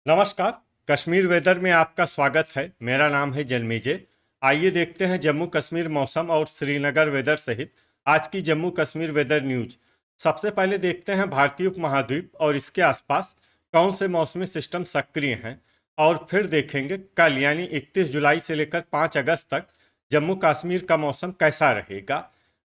नमस्कार। कश्मीर वेदर में आपका स्वागत है। मेरा नाम है जन्मेजय। आइए देखते हैं जम्मू कश्मीर मौसम और श्रीनगर वेदर सहित आज की जम्मू कश्मीर वेदर न्यूज। सबसे पहले देखते हैं भारतीय उपमहाद्वीप और इसके आसपास कौन से मौसमी सिस्टम सक्रिय हैं, और फिर देखेंगे कल यानी 31 जुलाई से लेकर 5 अगस्त तक जम्मू कश्मीर का मौसम कैसा रहेगा।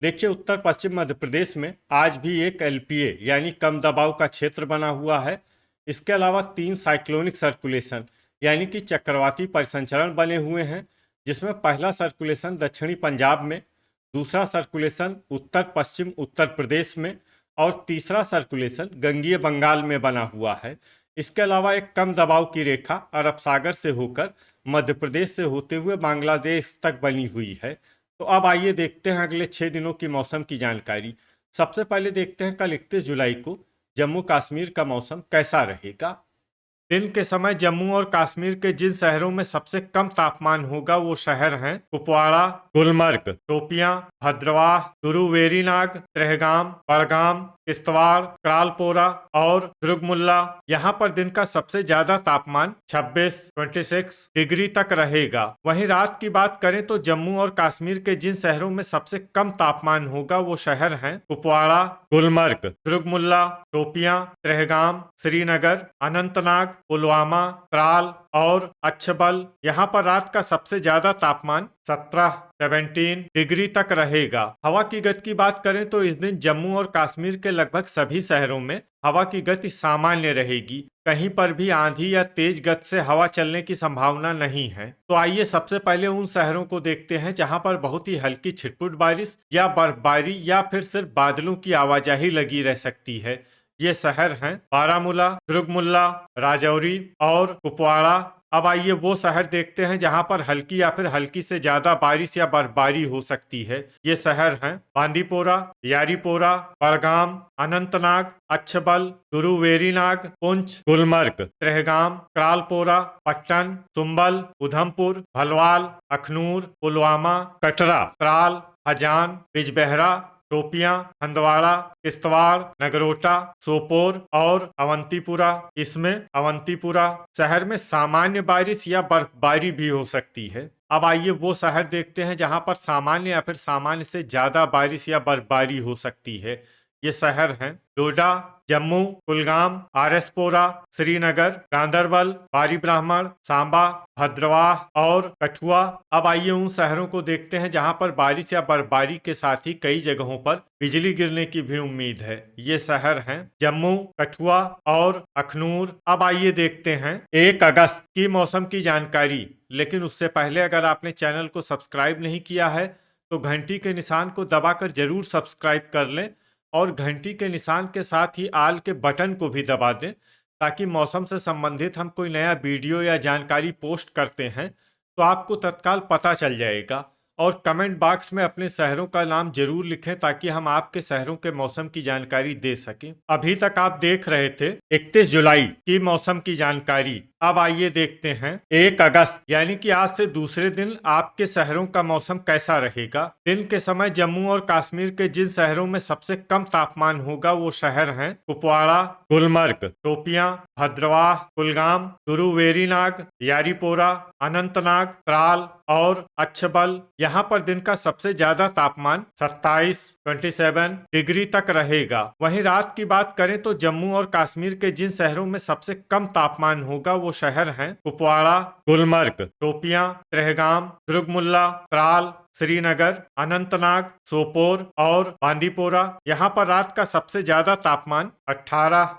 देखिए, उत्तर पश्चिम मध्य प्रदेश में आज भी एक एलपीए यानी कम दबाव का क्षेत्र बना हुआ है। इसके अलावा 3 साइक्लोनिक सर्कुलेशन यानी कि चक्रवाती परिसंचरण बने हुए हैं, जिसमें पहला सर्कुलेशन दक्षिणी पंजाब में, दूसरा सर्कुलेशन उत्तर पश्चिम उत्तर प्रदेश में और तीसरा सर्कुलेशन गंगीय बंगाल में बना हुआ है। इसके अलावा एक कम दबाव की रेखा अरब सागर से होकर मध्य प्रदेश से होते हुए बांग्लादेश तक बनी हुई है। तो अब आइए देखते हैं अगले 6 दिनों की मौसम की जानकारी। सबसे पहले देखते हैं कल 31 जुलाई को जम्मू कश्मीर का मौसम कैसा रहेगा। दिन के समय जम्मू और कश्मीर के जिन शहरों में सबसे कम तापमान होगा वो शहर हैं कुपवाड़ा, गुलमर्ग, शोपियां, भद्रवाह, गुरुवेरीनाग, त्रेहगाम, बड़गाम, किश्तवाड़, क्रालपोरा और दुर्गमुल्ला। यहाँ पर दिन का सबसे ज्यादा तापमान 26 डिग्री तक रहेगा। वहीं रात की बात करें तो जम्मू और कश्मीर के जिन शहरों में सबसे कम तापमान होगा वो शहर हैं कुपवाड़ा, गुलमर्ग, दुर्गमुल्ला, शोपियां, त्रेहगाम, श्रीनगर, अनंतनाग, पुलवामा, त्राल और अच्छबल। यहाँ पर रात का सबसे ज्यादा तापमान 17 डिग्री तक रहेगा। हवा की गति की बात करें तो इस दिन जम्मू और कश्मीर के लगभग सभी शहरों में हवा की गति सामान्य रहेगी। कहीं पर भी आंधी या तेज गति से हवा चलने की संभावना नहीं है। तो आइए सबसे पहले उन शहरों को देखते हैं जहां पर बहुत ही हल्की छिटपुट बारिश या बर्फबारी या फिर सिर्फ बादलों की आवाजाही लगी रह सकती है। ये शहर हैं बारामूला, दुर्गमुल्ला, राजौरी और कुपवाड़ा। अब आइए वो शहर देखते हैं जहां पर हल्की या फिर हल्की से ज्यादा बारिश या बर्फबारी हो सकती है। ये शहर हैं बांदीपोरा, यारीपोरा, बड़गाम, अनंतनाग, अच्छबल, गुरुवेरीनाग, पुंछ, गुलमर्ग, त्रेहगाम, क्रालपोरा, पट्टन, सुंबल, उधमपुर, भलवाल, अखनूर, पुलवामा, कटरा, त्राल, हजान, बिजबेहरा, शोपियां, हंदवाड़ा, किश्तवाड़, नगरोटा, सोपोर और अवंतीपुरा। इसमें अवंतीपुरा शहर में सामान्य बारिश या बर्फबारी भी हो सकती है। अब आइए वो शहर देखते हैं जहां पर सामान्य या फिर सामान्य से ज्यादा बारिश या बर्फबारी हो सकती है। ये शहर हैं डोडा, जम्मू, कुलगाम, आरएसपोरा, श्रीनगर, गांदरबल, बारी ब्राह्मण, सांबा, भद्रवाह और कठुआ। अब आइए उन शहरों को देखते हैं जहां पर बारिश या बर्फबारी के साथ ही कई जगहों पर बिजली गिरने की भी उम्मीद है। ये शहर हैं जम्मू, कठुआ और अखनूर। अब आइए देखते हैं 1 अगस्त की मौसम की जानकारी। लेकिन उससे पहले अगर आपने चैनल को सब्सक्राइब नहीं किया है तो घंटी के निशान को दबाकर जरूर सब्सक्राइब कर लें और घंटी के निशान के साथ ही आल के बटन को भी दबा दें, ताकि मौसम से संबंधित हम कोई नया वीडियो या जानकारी पोस्ट करते हैं तो आपको तत्काल पता चल जाएगा। और कमेंट बॉक्स में अपने शहरों का नाम जरूर लिखें ताकि हम आपके शहरों के मौसम की जानकारी दे सकें। अभी तक आप देख रहे थे 31 जुलाई की मौसम की जानकारी। अब आइए देखते हैं 1 अगस्त यानी कि आज से दूसरे दिन आपके शहरों का मौसम कैसा रहेगा। दिन के समय जम्मू और कश्मीर के जिन शहरों में सबसे कम तापमान होगा वो शहर हैं कुपवाड़ा, गुलमर्ग, शोपियां, भद्रवाह, कुलगाम, गुरुवेरीनाग, यारीपोरा, अनंतनाग, त्राल और अच्छबल। यहाँ पर दिन का सबसे ज्यादा तापमान 27 डिग्री तक रहेगा। वहीं रात की बात करें तो जम्मू और कश्मीर के जिन शहरों में सबसे कम तापमान होगा वो शहर हैं कुपवाड़ा, गुलमर्ग, शोपियां, त्रेहगाम, दुर्गमुल्ला, त्राल, श्रीनगर, अनंतनाग, सोपोर और बांदीपोरा। यहाँ पर रात का सबसे ज्यादा तापमान 18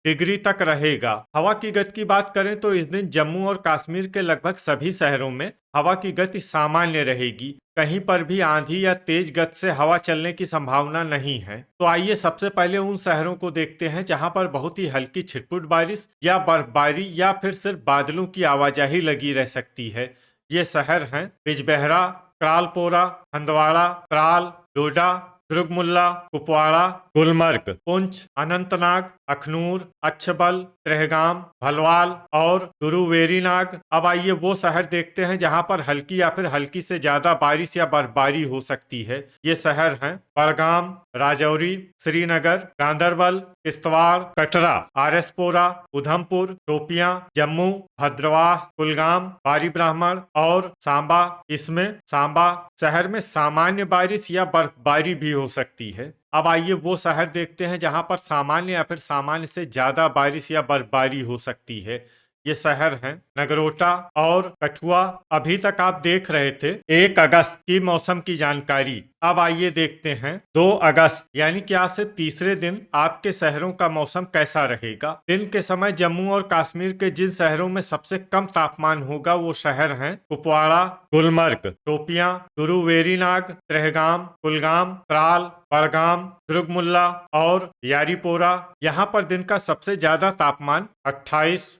डिग्री तक रहेगा। हवा की गति की बात करें तो इस दिन जम्मू और कश्मीर के लगभग सभी शहरों में हवा की गति सामान्य रहेगी। कहीं पर भी आंधी या तेज गति से हवा चलने की संभावना नहीं है। तो आइए सबसे पहले उन शहरों को देखते हैं जहां पर बहुत ही हल्की छिटपुट बारिश या बर्फबारी या फिर सिर्फ बादलों की आवाजाही लगी रह सकती है। ये शहर हैं बिजबेहरा, क्रालपोरा, हंदवाड़ा, त्राल, डोडा, दुर्गमुल्ला, कुपवाड़ा, गुलमर्ग, पुंछ, अनंतनाग, अखनूर, अच्छबल, त्रेहगाम, भलवाल और गुरुवेरीनाग। अब आइए वो शहर देखते हैं जहां पर हल्की या फिर हल्की से ज्यादा बारिश या बर्फबारी हो सकती है। ये शहर हैं बड़गाम, राजौरी, श्रीनगर, गांदरबल, किश्तवाड़, कटरा, आरएसपोरा, उधमपुर, शोपियां, जम्मू, भद्रवाह, कुलगाम, बारी ब्राह्मण और सांबा। इसमें सांबा शहर में सामान्य बारिश या बर्फबारी भी हो सकती है। अब आइए वो शहर देखते हैं जहां पर सामान्य या फिर सामान्य से ज्यादा बारिश या बर्फबारी हो सकती है। ये शहर हैं नगरोटा और कठुआ। अभी तक आप देख रहे थे 1 अगस्त की मौसम की जानकारी। अब आइए देखते हैं 2 अगस्त यानी कि आज से तीसरे दिन आपके शहरों का मौसम कैसा रहेगा। दिन के समय जम्मू और कश्मीर के जिन शहरों में सबसे कम तापमान होगा वो शहर हैं कुपवाड़ा, गुलमर्ग, शोपियां, गुरुवेरीनाग, त्रेहगाम, कुलगाम, त्राल, बड़गाम, दुर्गमुल्ला और यारीपोरा। यहाँ पर दिन का सबसे ज्यादा तापमान 28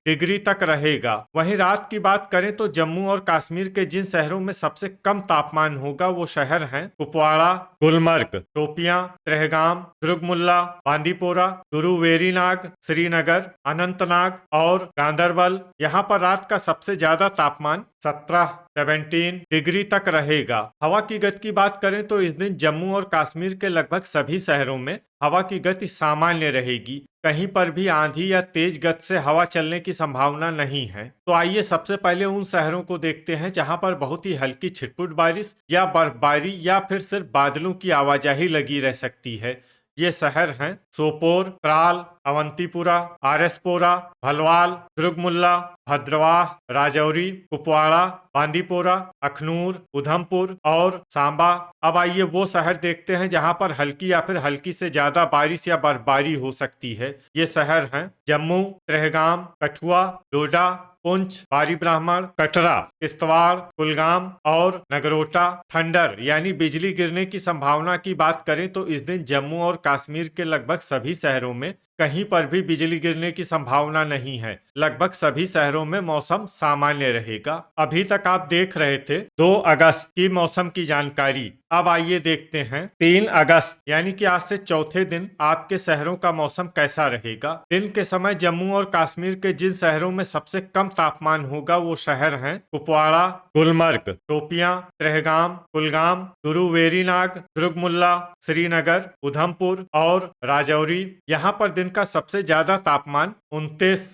डिग्री तक रहेगा। वहीं रात की बात करें तो जम्मू और कश्मीर के जिन शहरों में सबसे कम तापमान होगा वो शहर हैं कुपवाड़ा, गुलमर्ग, शोपियां, त्रेहगाम, दुर्गमुल्ला, बांदीपोरा, गुरुवेरीनाग, श्रीनगर, अनंतनाग और गांदरबल। यहाँ पर रात का सबसे ज्यादा तापमान 17 डिग्री तक रहेगा। हवा की गति की बात करें तो इस दिन जम्मू और कश्मीर के लगभग सभी शहरों में हवा की गति सामान्य रहेगी। कहीं पर भी आंधी या तेज गति से हवा चलने की संभावना नहीं है। तो आइए सबसे पहले उन शहरों को देखते हैं जहां पर बहुत ही हल्की छिटपुट बारिश या बर्फबारी या फिर सिर्फ बादलों की आवाजाही लगी रह सकती है। ये शहर हैं सोपोर, त्राल, अवंतीपुरा, आरएसपोरा, भलवाल, दुर्गमुल्ला, भद्रवाह, राजौरी, कुपवाड़ा, बांदीपोरा, अखनूर, उधमपुर और सांबा। अब आइए वो शहर देखते हैं जहां पर हल्की या फिर हल्की से ज्यादा बारिश या बर्फबारी हो सकती है। ये शहर हैं जम्मू, त्रेहगाम, कठुआ, डोडा, पुंछ, बारी ब्राह्मण, कटरा, किश्तवाड़, कुलगाम और नगरोटा। थंडर यानी बिजली गिरने की संभावना की बात करें तो इस दिन जम्मू और कश्मीर के लगभग सभी शहरों में कहीं पर भी बिजली गिरने की संभावना नहीं है। लगभग सभी शहरों में मौसम सामान्य रहेगा। अभी तक आप देख रहे थे 2 अगस्त की मौसम की जानकारी। अब आइए देखते हैं 3 अगस्त यानी कि आज से चौथे दिन आपके शहरों का मौसम कैसा रहेगा। दिन के समय जम्मू और कश्मीर के जिन शहरों में सबसे कम तापमान होगा वो शहर हैं कुपवाड़ा, गुलमर्ग, शोपियां, त्रेहगाम, कुलगाम, गुरुवेरीनाग, दुर्गमुल्ला, श्रीनगर, उधमपुर और राजौरी। यहाँ पर दिन का सबसे ज्यादा तापमान 29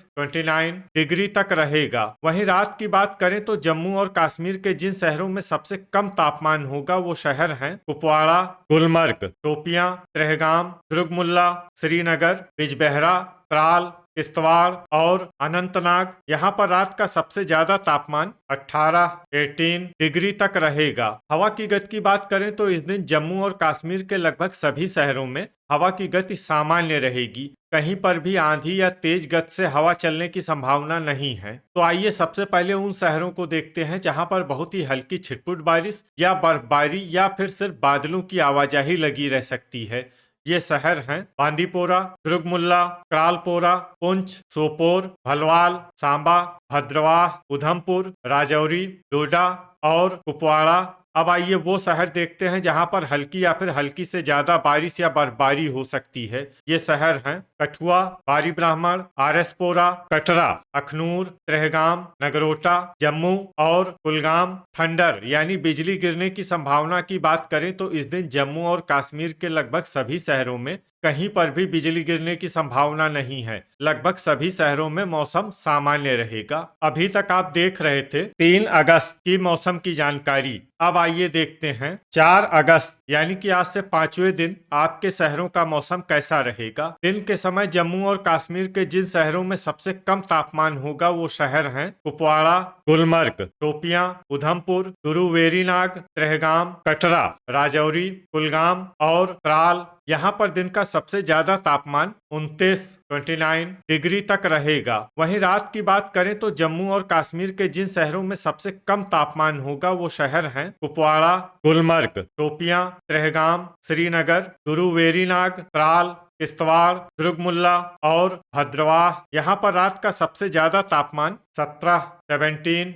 डिग्री तक रहेगा। वहीं रात की बात करें तो जम्मू और कश्मीर के जिन शहरों में सबसे कम तापमान होगा वो शहर हैं कुपवाड़ा, गुलमर्ग, शोपियां, त्रेहगाम, दुर्गमुल्ला, श्रीनगर, बिजबेहरा, त्राल, किश्तवाड़ और अनंतनाग। यहाँ पर रात का सबसे ज्यादा तापमान 18 डिग्री तक रहेगा। हवा की गति की बात करें तो इस दिन जम्मू और कश्मीर के लगभग सभी शहरों में हवा की गति सामान्य रहेगी। कहीं पर भी आंधी या तेज गति से हवा चलने की संभावना नहीं है। तो आइए सबसे पहले उन शहरों को देखते हैं जहां पर बहुत ही हल्की छिटपुट बारिश या बर्फबारी या फिर सिर्फ बादलों की आवाजाही लगी रह सकती है। ये शहर हैं बांदीपोरा, दुर्गमुल्ला, त्रालपोरा, पुंछ, सोपोर, भलवाल, सांबा, भद्रवाह, उधमपुर, राजौरी, डोडा और कुपवाड़ा। अब आइए वो शहर देखते हैं जहां पर हल्की या फिर हल्की से ज्यादा बारिश या बर्फबारी हो सकती है। ये शहर हैं कठुआ, बारी ब्राह्मण, आरएसपोरा, कटरा, अखनूर, त्रेहगाम, नगरोटा, जम्मू और कुलगाम। थंडर यानी बिजली गिरने की संभावना की बात करें तो इस दिन जम्मू और कश्मीर के लगभग सभी शहरों में कहीं पर भी बिजली गिरने की संभावना नहीं है। लगभग सभी शहरों में मौसम सामान्य रहेगा। अभी तक आप देख रहे थे 3 अगस्त की मौसम की जानकारी। अब आइए देखते हैं 4 अगस्त यानी कि आज से 5वें दिन आपके शहरों का मौसम कैसा रहेगा। दिन के समय जम्मू और कश्मीर के जिन शहरों में सबसे कम तापमान होगा वो शहर हैं कुपवाड़ा, गुलमर्ग, शोपियां, उधमपुर, गुरुवेरीनाग, त्रेहगाम, कटरा, राजौरी, कुलगाम और त्राल। यहाँ पर दिन का सबसे ज्यादा तापमान 29 डिग्री तक रहेगा। वहीं रात की बात करें तो जम्मू और कश्मीर के जिन शहरों में सबसे कम तापमान होगा वो शहर हैं कुपवाड़ा, गुलमर्ग, शोपियां, त्रेहगाम, श्रीनगर, गुरुवेरीनाग, त्राल, किश्तवाड़, दुर्गमुल्ला और भद्रवाह। यहाँ पर रात का सबसे ज्यादा तापमान 17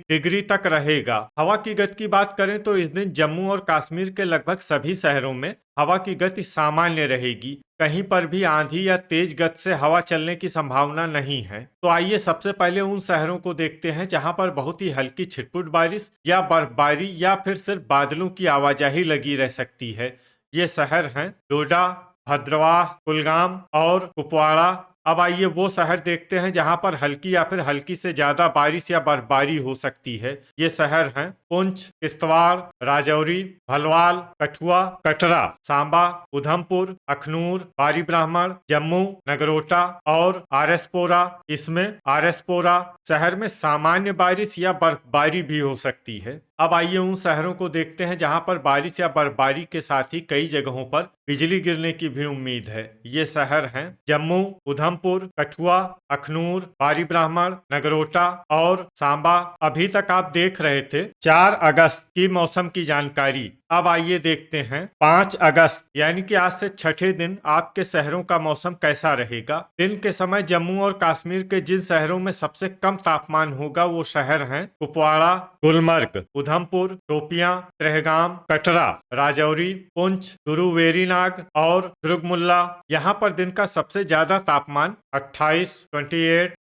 डिग्री तक रहेगा। हवा की गति की बात करें तो इस दिन जम्मू और कश्मीर के लगभग सभी शहरों में हवा की गति सामान्य रहेगी। कहीं पर भी आंधी या तेज गति से हवा चलने की संभावना नहीं है। तो आइए सबसे पहले उन शहरों को देखते हैं जहां पर बहुत ही हल्की छिटपुट बारिश या बर्फबारी या फिर सिर्फ बादलों की आवाजाही लगी रह सकती है। ये शहर हैं डोडा, भद्रवाह, कुलगाम और कुपवाड़ा। अब आइए वो शहर देखते हैं जहां पर हल्की या फिर हल्की से ज्यादा बारिश या बर्फबारी हो सकती है। ये शहर हैं पुंछ, किश्तवाड़, राजौरी, भलवाल, कठुआ, कटरा, सांबा, उधमपुर, अखनूर, बारी ब्राह्मण, जम्मू, नगरोटा और आरएसपोरा। इसमें आरएसपोरा शहर में सामान्य बारिश या बर्फबारी भी हो सकती है। अब आइए उन शहरों को देखते हैं जहां पर बारिश या बर्फबारी के साथ ही कई जगहों पर बिजली गिरने की भी उम्मीद है। ये शहर हैं जम्मू, उधमपुर, कठुआ, अखनूर, बारी ब्राह्मण, नगरोटा और सांबा। अभी तक आप देख रहे थे 4 अगस्त की मौसम की जानकारी। अब आइए देखते हैं 5 अगस्त यानी कि आज से छठे दिन आपके शहरों का मौसम कैसा रहेगा। दिन के समय जम्मू और कश्मीर के जिन शहरों में सबसे कम तापमान होगा वो शहर हैं कुपवाड़ा, गुलमर्ग, उधमपुर, शोपियां, त्रेहगाम, कटरा, राजौरी, पुंछ, गुरुवेरीनाग और दुर्गमुल्ला। यहाँ पर दिन का सबसे ज्यादा तापमान 28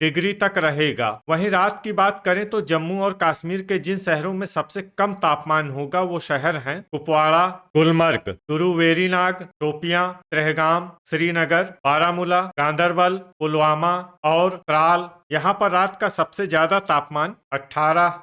डिग्री तक रहेगा। वहीं रात की बात करें तो जम्मू और कश्मीर के जिन शहरों में सबसे कम तापमान होगा वो शहर हैं कुपवाड़ा, गुलमर्ग, गुरुवेरीनाग, शोपियां, त्रेहगाम, श्रीनगर, बारामूला, गांदरबल, पुलवामा और त्राल। यहाँ पर रात का सबसे ज्यादा तापमान 18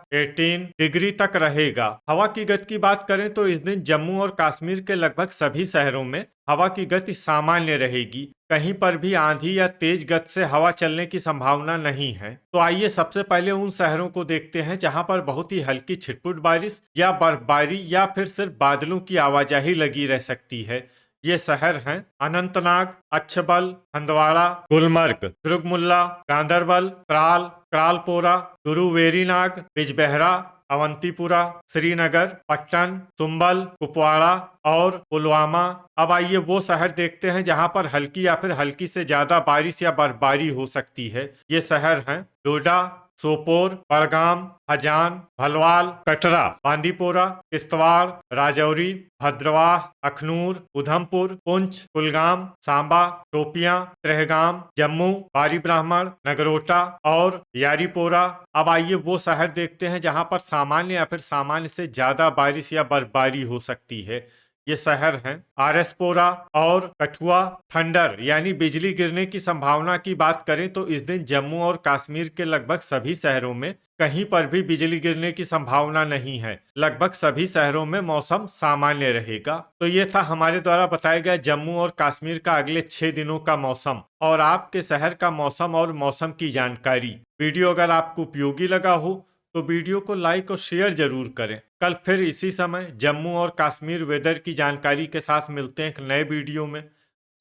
डिग्री तक रहेगा। हवा की गति की बात करें तो इस दिन जम्मू और कश्मीर के लगभग सभी शहरों में हवा की गति सामान्य रहेगी। कहीं पर भी आंधी या तेज गति से हवा चलने की संभावना नहीं है। तो आइए सबसे पहले उन शहरों को देखते हैं जहां पर बहुत ही हल्की छिटपुट बारिश या बर्फबारी या फिर सिर्फ बादलों की आवाजाही लगी रह सकती है। ये शहर हैं अनंतनाग, अच्छबल, हंदवाड़ा, गुलमर्ग, दुर्गमुल्ला, गांदरबल, त्राल, क्रालपोरा, गुरुवेरीनाग, बिजबेहरा, अवंतीपुरा, श्रीनगर, पट्टन, सुंबल, कुपवाड़ा और पुलवामा। अब आइए वो शहर देखते हैं जहां पर हल्की या फिर हल्की से ज्यादा बारिश या बर्फबारी हो सकती है। ये शहर हैं डोडा, सोपोर, बड़गाम, हजान, भलवाल, कटरा, बांदीपोरा, किश्तवाड़, राजौरी, भद्रवाह, अखनूर, उधमपुर, पुंछ, कुलगाम, सांबा, शोपियां, त्रेहगाम, जम्मू, बारी ब्राह्मण, नगरोटा और यारीपोरा। अब आइए वो शहर देखते हैं जहां पर सामान्य या फिर सामान्य से ज्यादा बारिश या बर्फबारी हो सकती है। ये शहर हैं आरएसपोरा और कठुआ। थंडर यानी बिजली गिरने की संभावना की बात करें तो इस दिन जम्मू और कश्मीर के लगभग सभी शहरों में कहीं पर भी बिजली गिरने की संभावना नहीं है। लगभग सभी शहरों में मौसम सामान्य रहेगा। तो ये था हमारे द्वारा बताया गया जम्मू और कश्मीर का अगले 6 दिनों का मौसम और आपके शहर का मौसम और मौसम की जानकारी। वीडियो अगर आपको उपयोगी लगा हो तो वीडियो को लाइक और शेयर जरूर करें। कल फिर इसी समय जम्मू और कश्मीर वेदर की जानकारी के साथ मिलते हैं एक नए वीडियो में।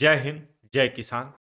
जय हिंद, जय किसान।